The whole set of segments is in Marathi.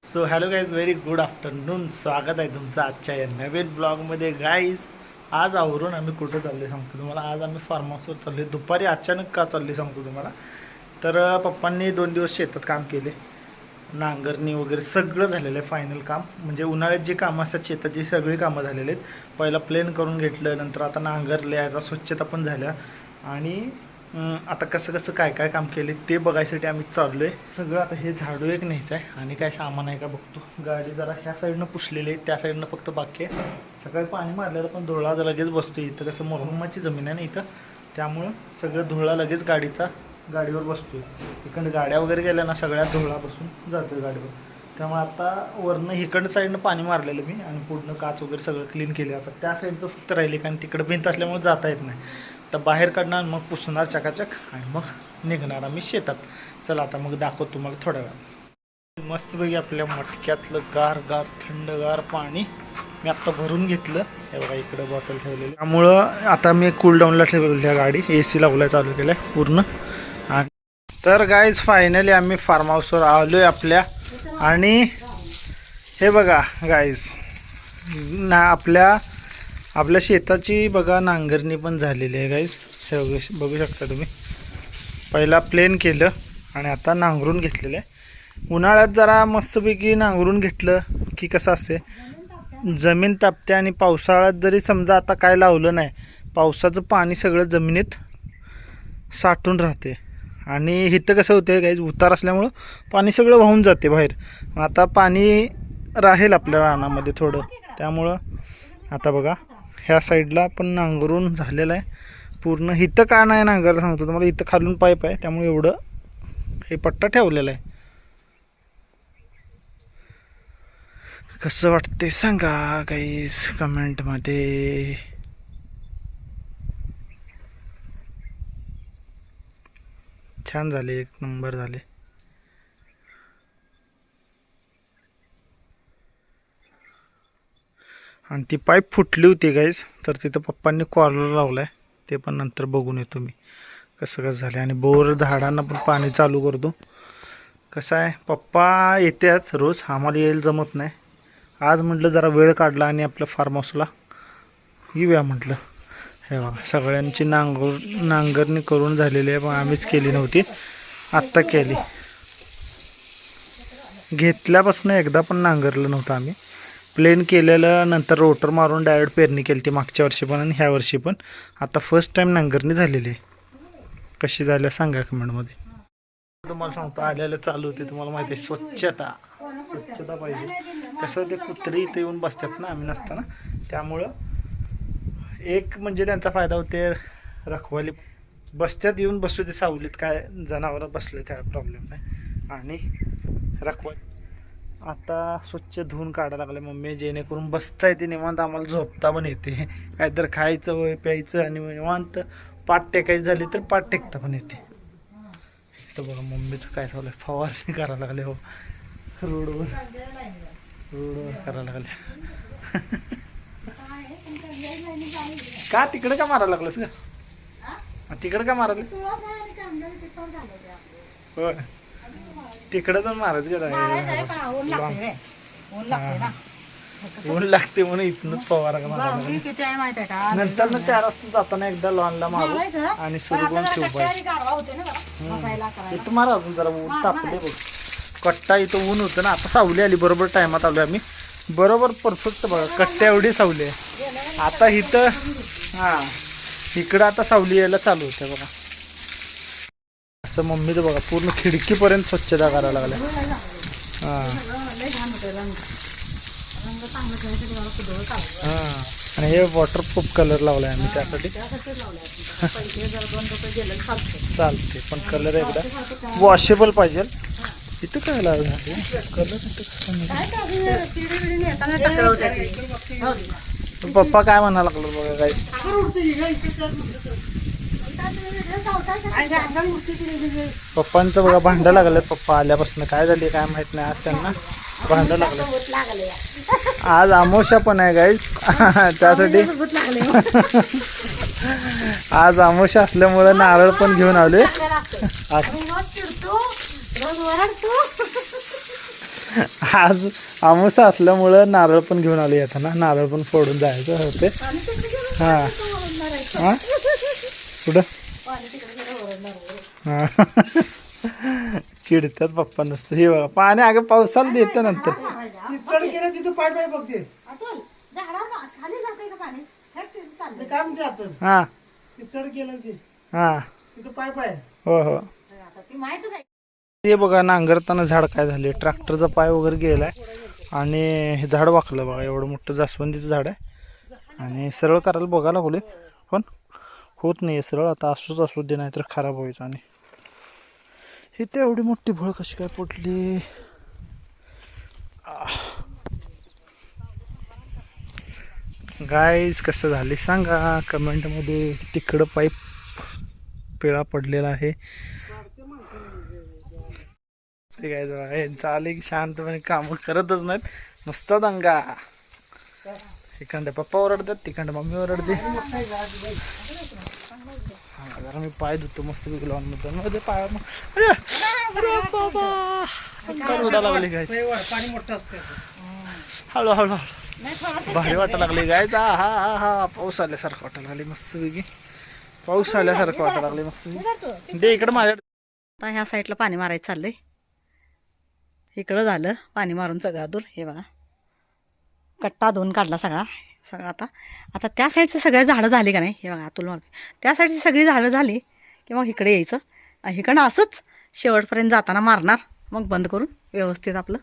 So hello guys, very good afternoon. स्वागत आहे तुमचं आजच्या या नवीन ब्लॉगमध्ये. गाईज आज आवरून आम्ही कुठं चालले सांगतो तुम्हाला. आज आम्ही फार्म हाऊसवर चाललो. दुपारी अचानक का चालले सांगतो तुम्हाला. तर पप्पांनी 2 दिवस शेतात काम केले, नांगरणी वगैरे सगळं झालेलं आहे. फायनल काम म्हणजे उन्हाळ्यात जे कामं असतात शेताची सगळी कामं झालेली आहेत. पहिला प्लेन करून घेतलं, नंतर आता नांगरले, आता स्वच्छता पण झाल्या आणि आता कसं कसं काय काय काम केले ते बघायसाठी आम्ही चाललो आहे. सगळं आता हे झाडू एक न्यायचं आहे आणि काय सामान आहे का बघतो. गाडी जरा ह्या साईडनं पुसलेली आहे, त्या साईडनं फक्त बाकी आहे. सकाळी पाणी मारलेलं पण धुळा लगेच बसतो. इथं कसं मोहम्माची जमीन आहे ना इथं, त्यामुळं सगळं धुळा लगेच गाडीवर बसतो. इकडं गाड्या वगैरे गेल्या ना सगळ्या धुळा बसून जातो गाडीवर. त्यामुळे आता वरनं इकडं साईडनं पाणी मारलेलं मी आणि पूर्ण काच वगैरे सगळं क्लीन केले. आता त्या साईडचं फक्त राहिले कारण तिकडं भिंत असल्यामुळे जाता येत नाही. तर बाहेर काढणार, मग पुसणार चकाचक आणि मग निघणार आम्ही शेतात. चला आता मग दाखवतो तुम्हाला थोड्या वेळात. मस्तपैकी आपल्या मटक्यातलं गार गार थंडगार पाणी मी आत्ता भरून घेतलं. हे बघा इकडं बॉटल ठेवलेली, त्यामुळं आता मी कूलडाऊनला ठेवलेली आहे गाडी. AC लावलाय, चालू केलं आहे पूर्ण. आणि तर गाईज फायनली आम्ही फार्म हाऊसवर आलो आहे आपल्या. आणि हे बघा गाईज आपल्या शेताची बघा नांगरणी पण झालेली आहे गाईज. हे बघू शकता तुम्ही. पहिला प्लेन केलं आणि आता नांगरून घेतलेलं आहे. उन्हाळ्यात जरा मस्तपैकी नांगरून घेतलं की कसं असते, जमीन तापते. आणि पावसाळ्यात जरी समजा आता काय लावलं नाही, पावसाचं पाणी सगळं जमिनीत साठून राहते. आणि इथं कसं होतं गाईज, उतार असल्यामुळं पाणी सगळं वाहून जाते बाहेर. आता पाणी राहील आपल्या रानामध्ये थोडं, त्यामुळं आता बघा ह्या साईडला पण नांगरून झालेलं आहे पूर्ण. इथं का नाही नांगरला सांगतो तुम्हाला. इथं खालून पाईप आहे त्यामुळे एवढं हे पट्टा ठेवलेला आहे. कसं वाटते सांगा गाईज कमेंटमध्ये. छान झाले, 1 नंबर झाले. आणि ती पाईप फुटली होती गाईज, तर तिथं पप्पांनी कॉर्नर लावला आहे. ते पण नंतर बघून येतो मी कसं कसं झालं. आणि बोर झाडांना पण पाणी चालू करतो. कसं आहे, पप्पा येतात रोज, आम्हाला यायला जमत नाही. आज म्हटलं जरा वेळ काढला आणि आपल्या फार्म हाऊसला येऊया म्हटलं. हे बघा सगळ्यांची नांगरणी करून झालेली आहे, पण आम्हीच केली नव्हती, आत्ता केली. घेतल्यापासून एकदा पण नांगरलं नव्हतं आम्ही. प्लेन केलेलं, नंतर रोटर मारून डायरेक्ट पेरणी केली ती मागच्या वर्षी पण आणि ह्या वर्षी पण. आता फर्स्ट टाईम नांगरणी झालेली आहे. कशी झाल्या सांगा कमेंटमध्ये. तुम्हाला सांगतो आल्याला चालू होते. तुम्हाला माहिती आहे स्वच्छता पाहिजे. कसं ते कुत्री इथे येऊन बसतात ना आम्ही नसताना, त्यामुळं एक म्हणजे त्यांचा फायदा होते. रखवाली बसत्यात, येऊन बसू ते सावलीत, काय जनावरं बसले काय प्रॉब्लेम नाही. आणि रखवाली आता स्वच्छ धुवून काढायला लागले मम्मी, जेणेकरून बसता येते निवांत, आम्हाला झोपता पण येते. काहीतरी खायचं वय प्यायचं आणि निवांत पाठ टेकायची झाली तर पाठ टेकता पण येते. तर बघा मम्मीचं काय चालू आहे, फवारणी करायला लागले. हो रोडवर करायला लागले. का तिकडे का मारायला लागलंस का, तिकडे का मारायला. होय तिकडं तर मारायचं ऊन लागते म्हणून इथूनच फवारा मारायला. नंतर ना 4 वाजता जाताना एकदा लॉनला मारू आणि सुरू करून इथं मारा अजून जरा ऊन तापले बघ. कट्टा इथं ऊन होतं ना, आता सावली आली बरोबर टायमात आलो आम्ही. बरोबर परफेक्ट बघा, कट्ट्या एवढी सावली आहे आता इथं. हां इकडं आता सावली यायला चालू होते बघा. असं मम्मीचं बघा पूर्ण खिडकीपर्यंत स्वच्छता करायला लागल्या. हां हां आणि हे वॉटरप्रूफ कलर लावलाय आम्ही त्यासाठी. चालते पण कलर एकदा वॉशेबल पाहिजे. इथं काय लागलं कलर. पप्पा काय म्हणायला लागलं बघा काय. पप्पांचं बघा भांडं लागलं. पप्पा आल्यापासून काय झाली काय माहित नाही, आज त्यांना भांडं लागलं. आज अमावस्या पण आहे गाईस त्यासाठी. आज अमावस्या असल्यामुळे नारळ पण घेऊन आले. आज आमुसा असल्यामुळं नारळ पण घेऊन आले येताना, नारळ पण फोडून जायचं होते. हां हां कुठं हां चिडतात पप्पा नुसतं. हे बघा पाणी अगं पावसाला देतं नंतर. हां हां हो हो. ते बघा नांगरताना झाड काय झाले, ट्रॅक्टरचा पाय वगैरे गेलाय आणि हे झाड वाकलं बघा. एवढं मोठं जास्वंदीचं झाड आहे आणि सरळ करायला बघायला लागले पण होत नाही सरळ. आता असू दे नाही तर खराब व्हायचं. आणि इथे एवढी मोठी फळं कशी काय पडली. गाईज कसं झाले सांगा कमेंटमध्ये. तिकडं पाईप पिळा पडलेला आहे. ते काय चाले की शांतपणे कामं करतच नाहीत, नुसता दंगा. इकडं पप्पा ओरडतात, तिकडं मम्मी ओरडते. जरा मी पाय धुतो मस्त लावून मध्ये पाय उडा लागली गाय. हळू हळू भारी वाटायला लागली गाय. हा हा हा पाऊस आल्यासारखं वाटायला लागली मस्त पैकी. पाऊस आल्यासारखं वाटायला लागले मस्त. दे इकडं माझ्या. आता ह्या साईडला पाणी मारायचं चाललंय. इकडं झालं पाणी मारून सगळं दूर. हे बघा कट्टा धुवून काढला सगळा सगळं. आता आता त्या साईडची सगळ्या झाडं झाली का नाही, हे बघा तुला मारते, त्या साईडची सगळी झाडं झाली की मग इकडे यायचं. इकडं असंच शेवटपर्यंत जाताना मारणार, मग बंद करून व्यवस्थित आपलं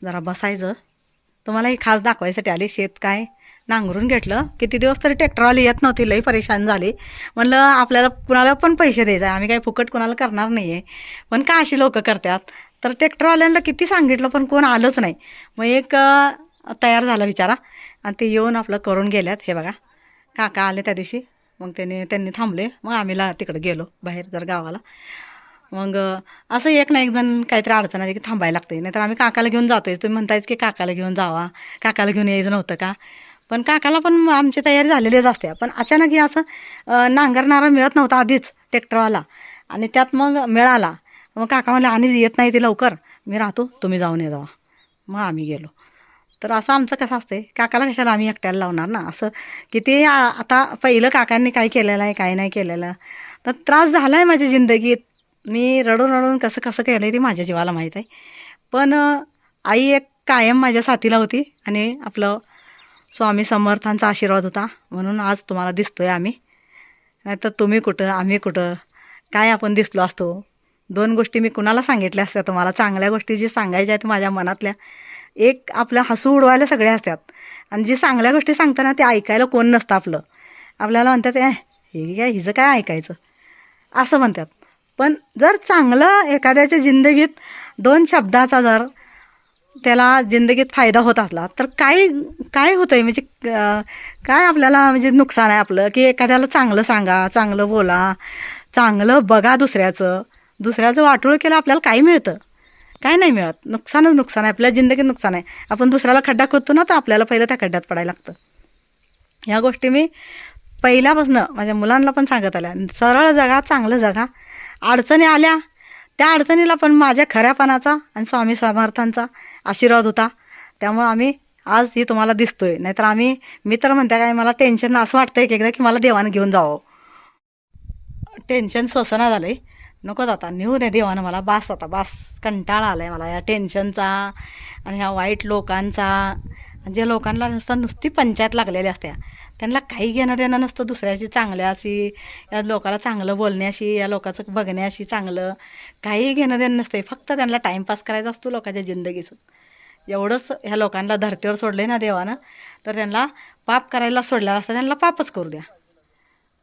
जरा बसायचं. तुम्हाला ही खास दाखवायसाठी आले. शेत काय नांगरून घेतलं, किती दिवस तरी ट्रॅक्टरवाली येत नव्हती, लई परेशान झाली. म्हणलं आपल्याला कुणाला पण पैसे द्यायचे, आम्ही काही फुकट कुणाला करणार नाही आहे. पण का अशी लोकं करतात, तर ट्रॅक्टरवाल्यांना किती सांगितलं पण कोण आलंच नाही. मग एक तयार झाला बिचारा आणि ते येऊन आपलं करून गेल्यात. हे बघा काका आले त्या दिवशी, मग त्यांनी थांबले. मग आम्ही तिकडं गेलो बाहेर जर गावाला. मग असं एक ना एक जण काहीतरी अडचण आली की थांबायला लागते. नाहीतर आम्ही काकाला घेऊन जातोय. तुम्ही म्हणतायच की काकाला घेऊन जावा, काकाला घेऊन यायचं नव्हतं का. पण काकाला पण आमची तयारी झालेलीच असते. पण अचानक हे असं नांगरणारा मिळत नव्हता आधीच ट्रॅक्टरवाला, आणि त्यात मग मिळाला. मग काका म्हणले आणि येत नाही ते लवकर, मी राहतो तुम्ही जाऊन ये जावा. मग आम्ही गेलो. तर असं आमचं कसं असतंय, काकाला कशाला आम्ही एकट्याला लावणार ना. असं किती आता पहिलं काकांनी काय केलेलं आहे काय नाही केलेलं, तर त्रास झाला आहे माझ्या जिंदगीत. मी रडून रडून कसं कसं केलं आहे ते माझ्या जीवाला माहीत आहे. पण आई एक कायम माझ्या साथीला होती आणि आपलं स्वामी समर्थांचा आशीर्वाद होता म्हणून आज तुम्हाला दिसतोय आम्ही. नाहीतर तुम्ही कुठं आम्ही कुठं, काय आपण दिसलो असतो. दोन गोष्टी मी कुणाला सांगितल्या असत्या तुम्हाला, चांगल्या गोष्टी जी सांगायच्या आहेत माझ्या मनातल्या. एक आपल्या हसू उडवायला सगळे असतात, आणि जी चांगल्या गोष्टी सांगताना ते ऐकायला कोण नसतं आपलं. आपल्याला म्हणतात हे काय हिचं काय ऐकायचं असं म्हणतात. पण जर चांगलं एखाद्याच्या जिंदगीत दोन शब्दाचा जर त्याला जिंदगीत फायदा होत असला तर काय काय होतं आहे, म्हणजे काय आपल्याला म्हणजे नुकसान आहे आपलं. की एखाद्याला चांगलं सांगा, चांगलं बोला, चांगलं बघा. दुसऱ्याचं वाटोळं केलं आपल्याला काय मिळतं, काय नाही मिळत. नुकसानच नुकसान आहे, आपल्या जिंदगीत नुकसान आहे. आपण दुसऱ्याला खड्डा खोदतो ना, तर आपल्याला पहिलं त्या खड्ड्यात पडायला लागतं. ह्या गोष्टी मी पहिल्यापासून माझ्या मुलांना पण सांगत आल्या. सरळ जगा, चांगलं जगा. अडचणी आल्या, त्या अडचणीला पण माझ्या खऱ्यापणाचा आणि स्वामी समर्थांचा आशीर्वाद होता. त्यामुळं आम्ही आज ही तुम्हाला दिसतोय. नाहीतर मी तर म्हणते काय, मला टेन्शन असं वाटतं एक एकदा की मला देवानं घेऊन जावं. टेन्शन सोसना झालं आहे, नकोच आता, नेऊ दे देवानं मला. आता बास कंटाळा आला आहे मला या टेन्शनचा आणि ह्या वाईट लोकांचा. जे लोकांना नुसती पंचायत लागलेली असते, त्यांना काही घेणं देणं नसतं दुसऱ्याची चांगल्याशी, या लोकाला चांगलं बोलण्याशी, या लोकांचं बघण्याशी, चांगलं काही घेणं देणं नसते. फक्त त्यांना टाईमपास करायचा असतो लोकांच्या जिंदगीचं. एवढंच ह्या लोकांना धरतीवर सोडले ना देवानं, तर त्यांना पाप करायला सोडलेलं असतं, त्यांना पापच करू द्या.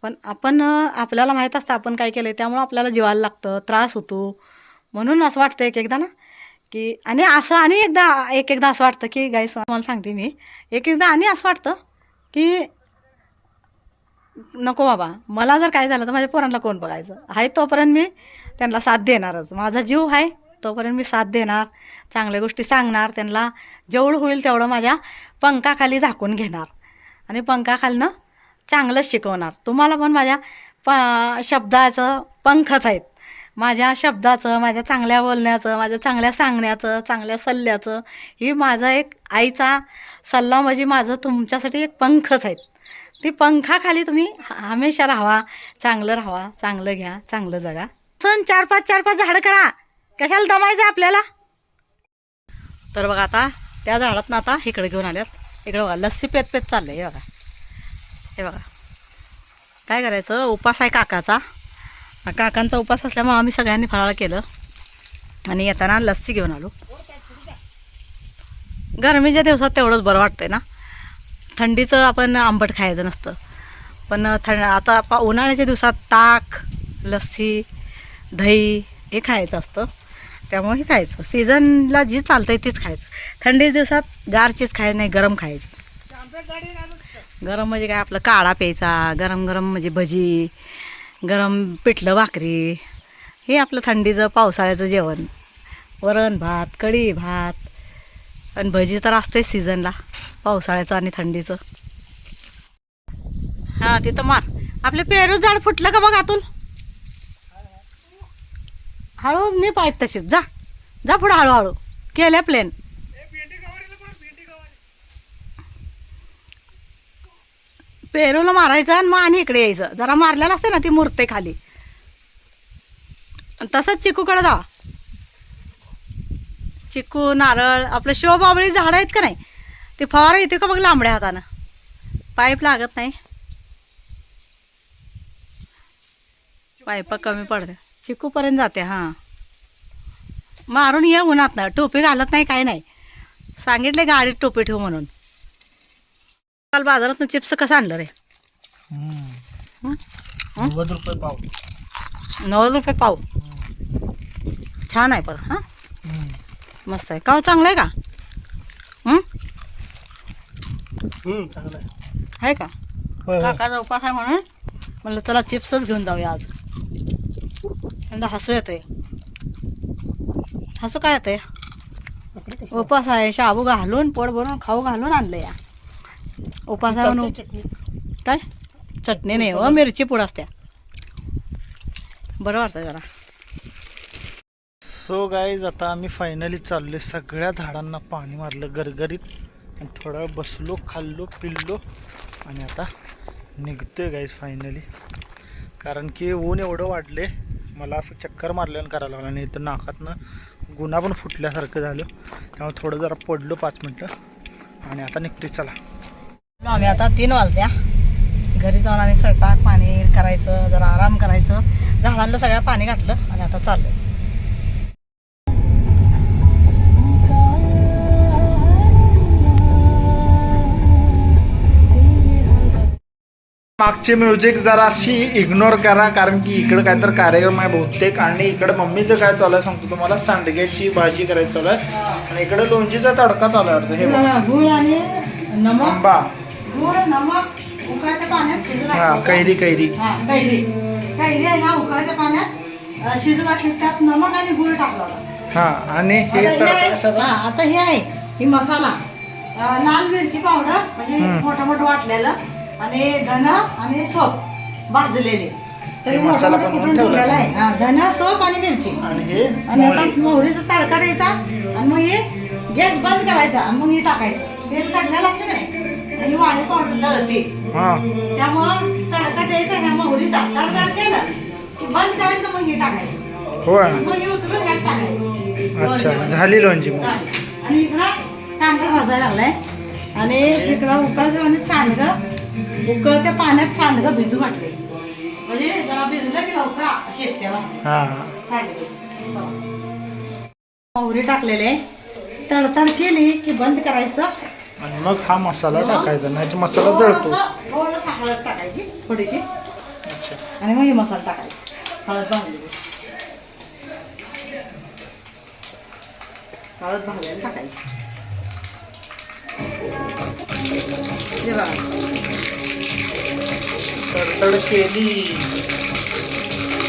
पण आपल्याला माहीत असतं आपण काय केलं आहे, त्यामुळं आपल्याला जीवाला लागतं, त्रास होतो. म्हणून असं वाटतं एक एकदा ना की, आणि एकदा असं वाटतं की गाईस मला सांगते मी, एकदा आणि असं वाटतं की नको बाबा, मला जर काय झालं तर माझ्या पोरांना कोण बघायचं आहे. तोपर्यंत मी त्यांना साथ देणारच, माझा जीव आहे तोपर्यंत मी साथ देणार, चांगल्या गोष्टी सांगणार, त्यांना जेवढं होईल तेवढं माझ्या पंखाखाली झाकून घेणार आणि पंखाखालनं चांगलंच शिकवणार. तुम्हाला पण माझ्या शब्दाचं पंखच आहेत. माझ्या शब्दाचं, माझ्या चांगल्या बोलण्याचं, माझ्या चांगल्या सांगण्याचं, चांगल्या सल्ल्याचं, ही माझा एक आईचा सल्ला म्हणजे माझं तुमच्यासाठी एक पंखच आहेत. ती पंखाखाली तुम्ही हमेशा राहावा, चांगलं राहावा, चांगलं घ्या, चांगलं जगा. सण 4-5 झाडं करा, कशाला दमायचं आपल्याला. तर बघा आता त्या झाडात ना आता इकडे घेऊन आल्यात. इकडे बघा लस्सी पेत पेत चाललंय. हे बघा, हे बघा काय करायचं. उपास आहे काकाचा. काकांचा उपास असल्यामुळे आम्ही सगळ्यांनी फराळ केलं आणि येताना लस्सी घेऊन आलो. गरमीच्या दिवसात तेवढंच बरं वाटतंय ना. थंडीचं आपण आंबट खायचं नसतं, पण आता उन्हाळ्याच्या दिवसात ताक, लस्सी, दही हे खायचं असतं. त्यामुळे हे खायचं. सीझनला जी चालतंय तीच खायचं. थंडीच्या दिवसात गार चीज खायचं नाही, गरम खायची. गरम म्हणजे काय, आपलं काढा प्यायचा, गरम गरम म्हणजे भजी, गरम पिठलं भाकरी, हे आपलं थंडीचं पावसाळ्याचं जेवण. वरण भात, कढी भात आणि भजी तर असतेच सीझनला, पावसाळ्याचं आणि थंडीचं. हां तिथं मार. आपलं पेरू झाड फुटलं का बघ आतून. हळू नाही पाईप तशीच. जा जा पुढं हळूहळू. केल्या प्लेन. पेरूला मारायचं आणि मग आणि इकडे यायचं. जरा मारलेलं असते ना ती मुरते खाली. तसंच चिकूकडे जावा. चिकू, नारळ, आपलं शोबाबळी झाडं आहेत का नाही, ते फवारा येते का बघ लांबड्या हातानं. पाईप लागत नाही, पाईप कमी पडते. चिकूपर्यंत जाते. हां मारून ये उन्हात ना. टोपी घालत नाही, काय नाही. सांगितले गाडीत टोपी ठेवू म्हणून. काल बाजारात चिप्स कसं आणलं रे. 90 रुपये पाव. 90 रुपये पाव. छान आहे पण. हां मस्त आहे का. चांगलं आहे का. चांगलं आहे का. आहे. काकाचा उपास आहे म्हणून म्हणलं चला चिप्सच घेऊन जाऊया आज. त्यांना हसू येते. हसू काय येते. उपास आहे, शाबू घालून पोट भरून खाऊ घालून आणलं या. उपास आहे म्हणून. काय चटणी नाही हो, मिरची पूड असत्या. बरं वाटतं जरा. सो गाईज आता आम्ही फायनली चाललो. सगळ्या झाडांना पाणी मारलं गरगरीत आणि थोडा वेळ बसलो, खाल्लो, पिल्लो आणि आता निघतोय गाईज फायनली. कारण की ऊन एवढं वाढले, मला असं चक्कर मारल्यानं करायला लागलं. नाही तर नाकातनं गुन्हा पण फुटल्यासारखं झालं. त्यामुळे थोडं जरा पडलो 5 मिनटं आणि आता निघतोय. चला आम्ही आता 3 वाजल्या. घरी जाऊन आणि स्वयंपाक पाणी करायचं, जरा आराम करायचं. झाडांना सगळं पाणी घातलं आणि आता चाललं. मागचे म्युझिक जराशी इग्नोर करा, कारण की इकडं काहीतरी कार्यक्रम आहे बहुतेक. आणि इकडं मम्मीचं काय चालू आहे सांगतो तुम्हाला. सांडग्याची भाजी करायची चालू आहे आणि इकडे लोणचीचा तडका चालू आहे. हे गुळ आणि नमक. आंबा, गुळ, नमक उकळत्या पाण्यात शिजून. हा कैरी कैरी कैरी कैरी आहे ना, उकळत्या पाण्यात शिजून टाकली. त्यात नमक आणि गुळ टाकला होता. हा आणि हे आता हे आहे ही मसाला. लाल मिरची पावडर म्हणजे मोठं मोठं वाटलेलं आणि धन आणि सोप भाजलेले. तरी मसाला मोठं पण कुठून ठेवलेला आहे. हा धन, सोप आणि मिरची आणि हे आणि आता मोहरीचा तडका द्यायचा आणि मग हे गॅस बंद करायचा आणि मग हे टाकायचं. तेल काढलेलं असलं नाही आणि वाढी पावडर जळते. त्यामुळं तडका द्यायचा ह्या मोहरीचा. तडतड केलं की बंद करायचं, मग हे टाकायचं. होय. मग हे उचलून ह्यात टाकायचं. अच्छा झाली लोणची मग. आणि इकडं कांदा भाजायला लागलाय आणि इकडं उकळतं आणि सांडगं उकळत्या पाण्यात सांडगं भिजू घातले. म्हणजे जरा भिजलं की लवकर शिजते बा. मोहरी टाकलेले, तडतड केली की बंद करायचं आणि मग हा मसाला टाकायचा, नाही तर मसाला जळतो. थोडंसं हळद टाकायची थोडीशी. अच्छा. आणि मग हे मसाला टाकायचा. हळद भाजलेली, हळद भाजायला टाकायची. हे बघा तडतड केली.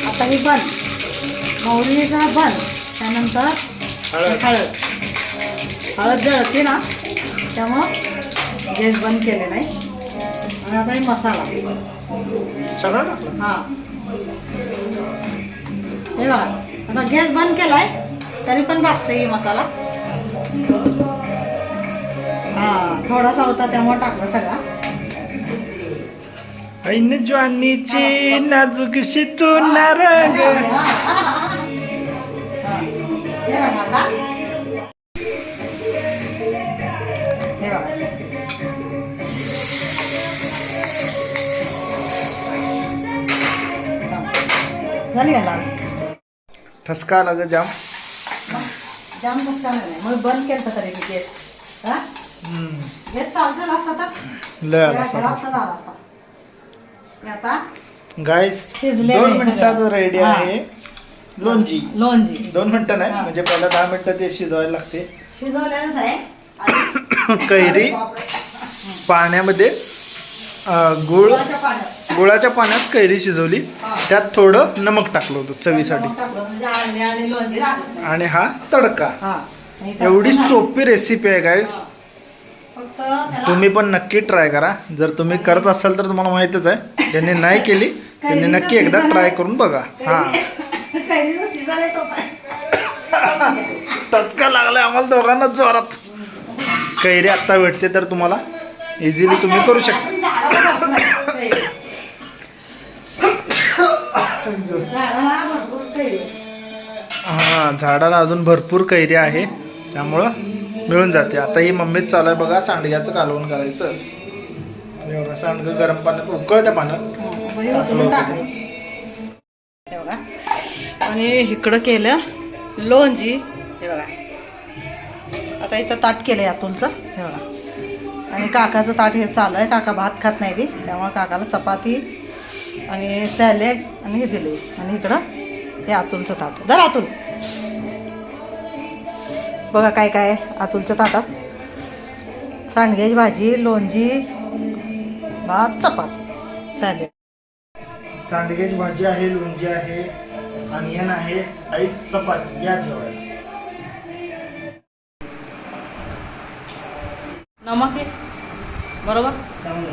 आता हे बंद. मोहरी जरा बंद. त्यानंतर हळद. हळद हळद जळते ना, त्यामुळं गॅस बंद केलेला आहे. आणि आता हे मसाला सगळं टाकलं. हां हे बघा आता गॅस बंद केलाय तरी पण भाजते ही मसाला. हा थोडासा होता त्यामुळे टाकला सगळा. ऐन ज्वानीची नाजूकशी तू नारंग. हे बघा आता हे बघा झाली का लाल. ठसका आला ग जाम. जाम धक्का नाही मग बंद केलं तरी मी गॅस. हा गॅस चालू केला असता तर लय आला गॅस झाला असता. हे आता गाईस शिजले 2 नाही मिनिटात सगळं. रेडी हा. आहे लोणची. लोणची 2 मिनिटं नाही हा. म्हणजे पहिला 10 मिनिटं ते शिजवायला लागते. शिजवलेलंच आहे आणि कैरी पाण्यामध्ये गुळ गुळाच्या पाण्यात गुळाच्या पाण्यात कैरी शिजवली. हा. त्यात थोडं नमक टाकलं होतं चवीसाठी. नमक टाकलं म्हणजे अंडे आणि लोणची लागत. आणि हा तडका. हा आणि त्यात एवढी पण सोपी रेसिपी आहे गाईस. हा. फक्त त्याला तुम्ही पण नक्की ट्राय करा. जर तुम्ही करत असाल तर तुम्हाला माहितच आहे. ज्यांनी नाही केली त्यांनी नक्की एकदा ट्राय करून बघा. हा कैरीचं सीझन आहे तो पण. टचका लागलाय आम्हाला दोघांना जोरात. कैरी आत्ता भेटते तर तुम्हाला इझिली तुम्ही करू शकता. अजून झाडाला भरपूर आहे कैरी. झाडाला भरपूर कैरी. हा झाडाला अजून भरपूर कैरी आहे त्यामुळं मिळून जाते. आता ही मम्मीच चालू आहे बघा सांडग्याचं कालवण करायचं. हे बघा सांडगं गरम पाण्यात उकळत्या पाण्यात हे उचलून टाकायचं. हे बघा आणि इकडं केलं लोणची. हे बघा आता इथं ताट केलं यातूनचं. हे बघा आणि काकाचं ताट हे चालू आहे. काका भात खात नाही ती त्यामुळे काकाला चपाती आणि सॅलेड आणि हे दिले. आणि इकडं हे अतुलचं ताट. जर अतुल बघा काय काय आहे अतुलच्या ताटात. सांडग्याची भाजी लोणची भात चपाती सॅलेड. सांडग्याची भाजी आहे लोणची आहे अनियन आहे आईस चपाती या जेवायला. नमक आहे बरोबर. त्यामुळे